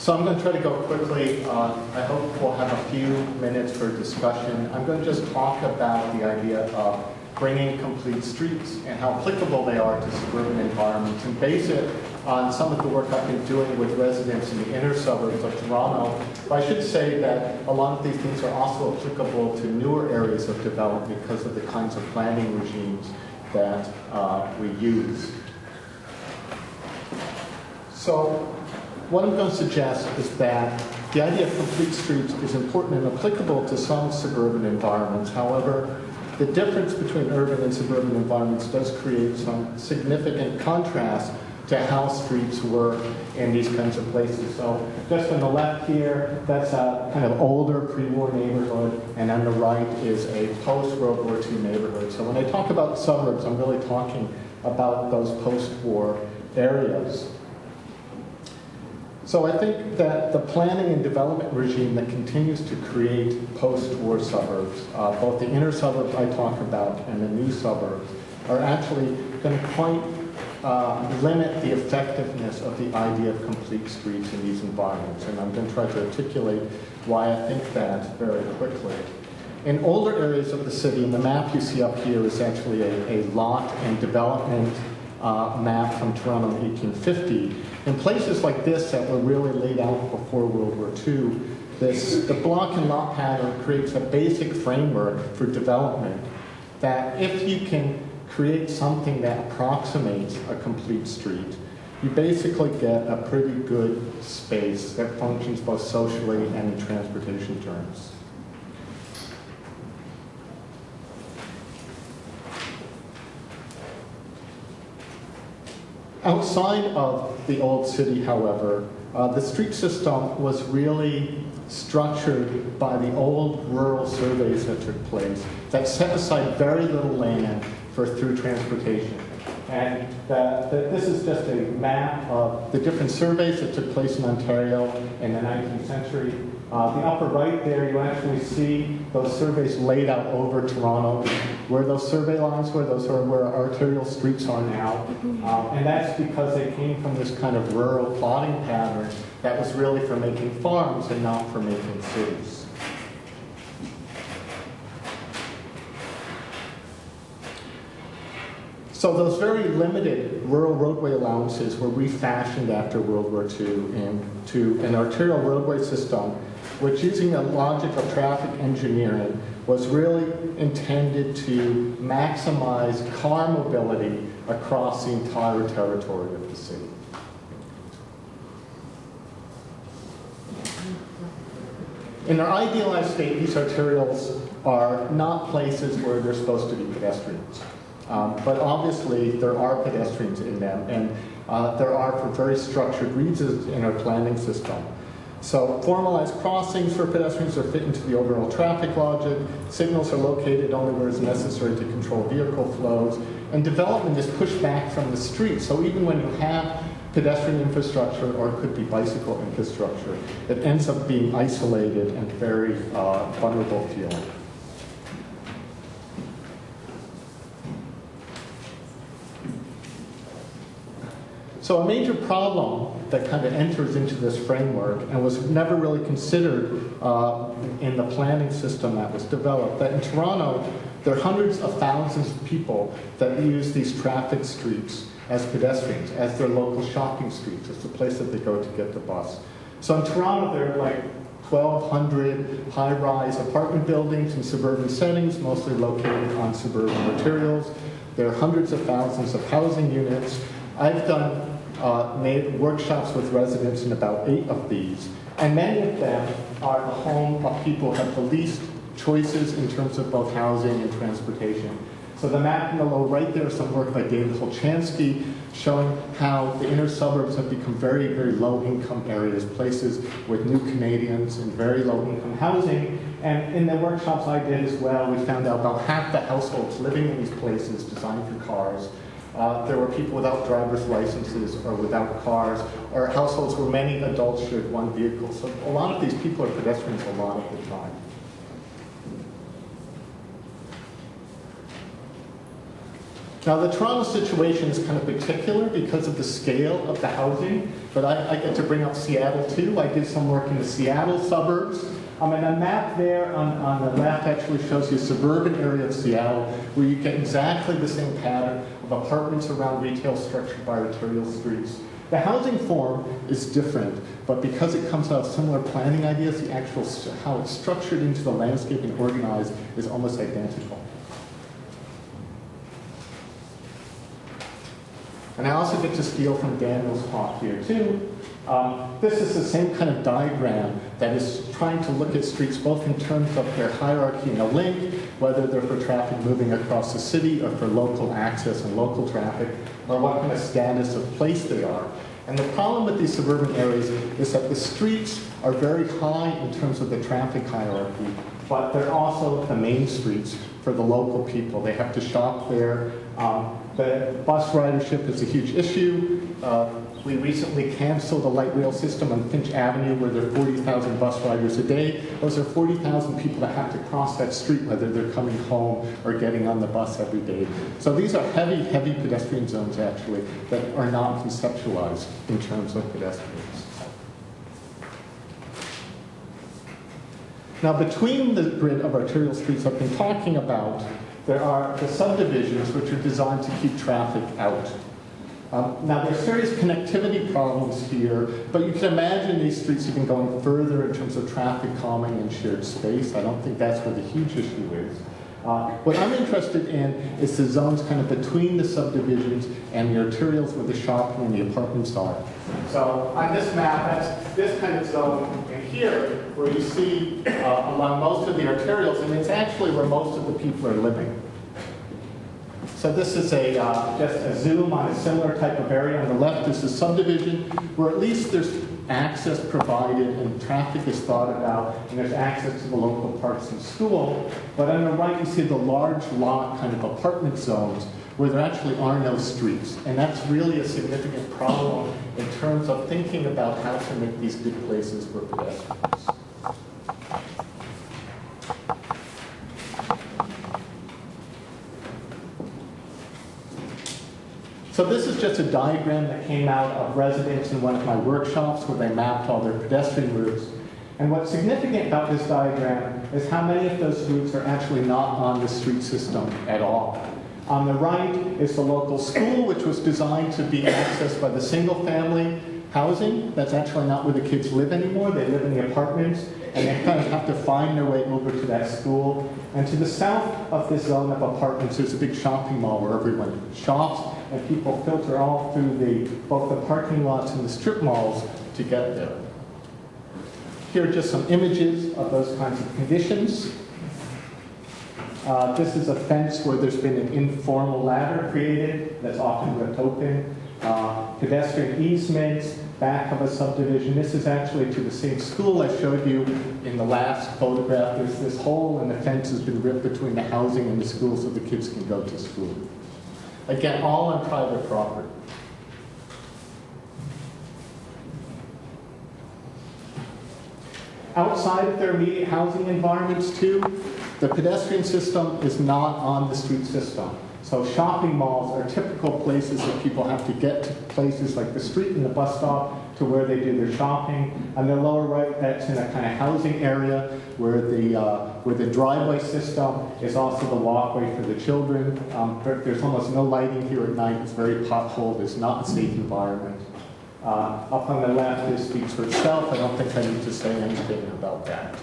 So I'm going to try to go quickly. I hope we'll have a few minutes for discussion. I'm going to just talk about the idea of bringing complete streets and how applicable they are to suburban environments, and base it on some of the work I've been doing with residents in the inner suburbs of Toronto. But I should say that a lot of these things are also applicable to newer areas of development because of the kinds of planning regimes that we use. So what I'm going to suggest is that the idea of complete streets is important and applicable to some suburban environments. However, the difference between urban and suburban environments does create some significant contrast to how streets work in these kinds of places. So just on the left here, that's a kind of older pre-war neighborhood, and on the right is a post-World War II neighborhood. So when I talk about suburbs, I'm really talking about those post-war areas. So I think that the planning and development regime that continues to create post-war suburbs, both the inner suburbs I talk about and the new suburbs, are actually going to quite limit the effectiveness of the idea of complete streets in these environments. And I'm going to try to articulate why I think that very quickly. In older areas of the city, and the map you see up here is actually a lot and development map from Toronto in 1850. In places like this that were really laid out before World War II, the block and lot pattern creates a basic framework for development that if you can create something that approximates a complete street, you basically get a pretty good space that functions both socially and in transportation terms. Outside of the old city, however, the street system was really structured by the old rural surveys that took place that set aside very little land for through transportation. And this is just a map of the different surveys that took place in Ontario in the 19th century. The upper right there, you actually see those surveys laid out over Toronto. Where those survey lines were, those are where arterial streets are now. And that's because they came from this kind of rural plotting pattern that was really for making farms and not for making cities. So those very limited rural roadway allowances were refashioned after World War II into an arterial roadway system, which, using a logic of traffic engineering, was really intended to maximize car mobility across the entire territory of the city. In our idealized state, these arterials are not places where they're supposed to be pedestrians. But obviously, there are pedestrians in them, and there are for very structured reasons in our planning system. So formalized crossings for pedestrians are fit into the overall traffic logic. Signals are located only where it's necessary to control vehicle flows. And development is pushed back from the street. So even when you have pedestrian infrastructure, or it could be bicycle infrastructure, it ends up being isolated and very vulnerable feeling. So a major problem that kind of enters into this framework and was never really considered in the planning system that was developed, that in Toronto, there are hundreds of thousands of people that use these traffic streets as pedestrians, as their local shopping streets, as the place that they go to get the bus. So in Toronto, there are like 1,200 high-rise apartment buildings in suburban settings, mostly located on suburban arterials. There are hundreds of thousands of housing units. I've done made workshops with residents in about 8 of these, and many of them are the home of people who have the least choices in terms of both housing and transportation. So the map in the lower right there is some work by David Holchansky showing how the inner suburbs have become very, very low-income areas, places with new Canadians and very low-income housing. And in the workshops I did as well, we found out about half the households living in these places designed for cars. There were people without driver's licenses or without cars, or households where many adults shared one vehicle. So a lot of these people are pedestrians a lot of the time. Now, the Toronto situation is kind of particular because of the scale of the housing, but I get to bring up Seattle too. I did some work in the Seattle suburbs. And a map there on the left actually shows you a suburban area of Seattle where you get exactly the same pattern of apartments around retail structured by arterial streets. The housing form is different, but because it comes out of similar planning ideas, the actual how it's structured into the landscape and organized is almost identical. And I also get to steal from Daniel's talk here too. This is the same kind of diagram that is trying to look at streets both in terms of their hierarchy and a link, whether they're for traffic moving across the city or for local access and local traffic, or what kind of status of place they are. And the problem with these suburban areas is that the streets are very high in terms of the traffic hierarchy, but they're also the main streets for the local people. They have to shop there. The bus ridership is a huge issue. We recently canceled a light rail system on Finch Avenue where there are 40,000 bus riders a day. Those are 40,000 people that have to cross that street whether they're coming home or getting on the bus every day. So these are heavy, heavy pedestrian zones actually that are not conceptualized in terms of pedestrians. Now between the grid of arterial streets I've been talking about, there are the subdivisions which are designed to keep traffic out. Now there's serious connectivity problems here, but you can imagine these streets even going further in terms of traffic calming and shared space. I don't think that's where the huge issue is. What I'm interested in is the zones kind of between the subdivisions and the arterials where the shopping and the apartments are. So on this map, that's this kind of zone in here where you see along most of the arterials, and it's actually where most of the people are living. So this is just a zoom on a similar type of area. On the left is the subdivision, where at least there's access provided and traffic is thought about, and there's access to the local parks and school. But on the right, you see the large lot kind of apartment zones where there actually are no streets. And that's really a significant problem in terms of thinking about how to make these good places for pedestrians. So this is just a diagram that came out of residents in one of my workshops where they mapped all their pedestrian routes. And what's significant about this diagram is how many of those routes are actually not on the street system at all. On the right is the local school, which was designed to be accessed by the single-family housing. That's actually not where the kids live anymore. They live in the apartments, and they kind of have to find their way over to that school. And to the south of this zone of apartments, there's a big shopping mall where everyone shops, and people filter all through both the parking lots and the strip malls to get there. Here are just some images of those kinds of conditions. This is a fence where there's been an informal ladder created that's often ripped open. Pedestrian easements, back of a subdivision. This is actually to the same school I showed you in the last photograph. There's this hole and the fence has been ripped between the housing and the school so the kids can go to school. Again, all on private property. Outside of their immediate housing environments too, the pedestrian system is not on the street system. So shopping malls are typical places that people have to get to places like the street and the bus stop to where they do their shopping. On the lower right, that's in a kind of housing area where the driveway system is also the walkway for the children. There's almost no lighting here at night. It's very potholed. It's not a safe environment. Up on the left, this speaks for itself. I don't think I need to say anything about that.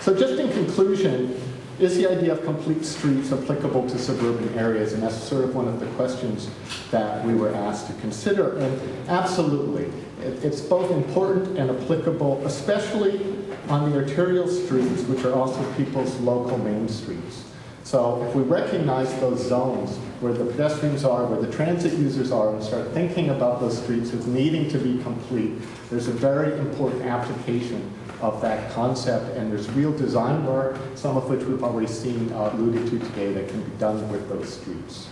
So just in conclusion, is the idea of complete streets applicable to suburban areas? And that's sort of one of the questions that we were asked to consider. And absolutely, it's both important and applicable, especially on the arterial streets, which are also people's local main streets. So if we recognize those zones where the pedestrians are, where the transit users are, and start thinking about those streets as needing to be complete, there's a very important application of that concept, and there's real design work, some of which we've already seen alluded to today, that can be done with those streets.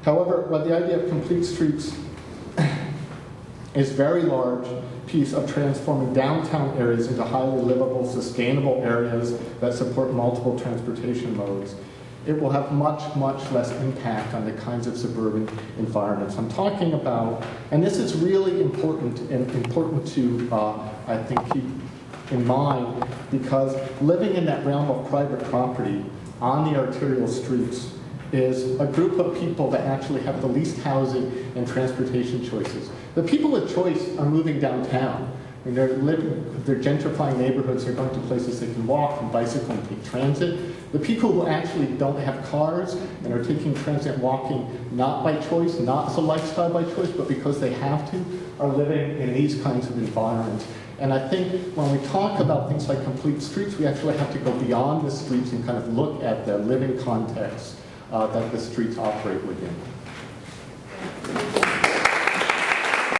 However, while the idea of complete streets is a very large piece of transforming downtown areas into highly livable, sustainable areas that support multiple transportation modes. It will have much, much less impact on the kinds of suburban environments I'm talking about. And this is really important and important to, I think, keep in mind, because living in that realm of private property on the arterial streets is a group of people that actually have the least housing and transportation choices. The people with choice are moving downtown. I mean, they're gentrifying neighborhoods, they're going to places they can walk and bicycle and take transit. The people who actually don't have cars and are taking transit and walking not by choice, not as a lifestyle by choice, but because they have to, are living in these kinds of environments. And I think when we talk about things like complete streets, we actually have to go beyond the streets and kind of look at the living context that the streets operate within.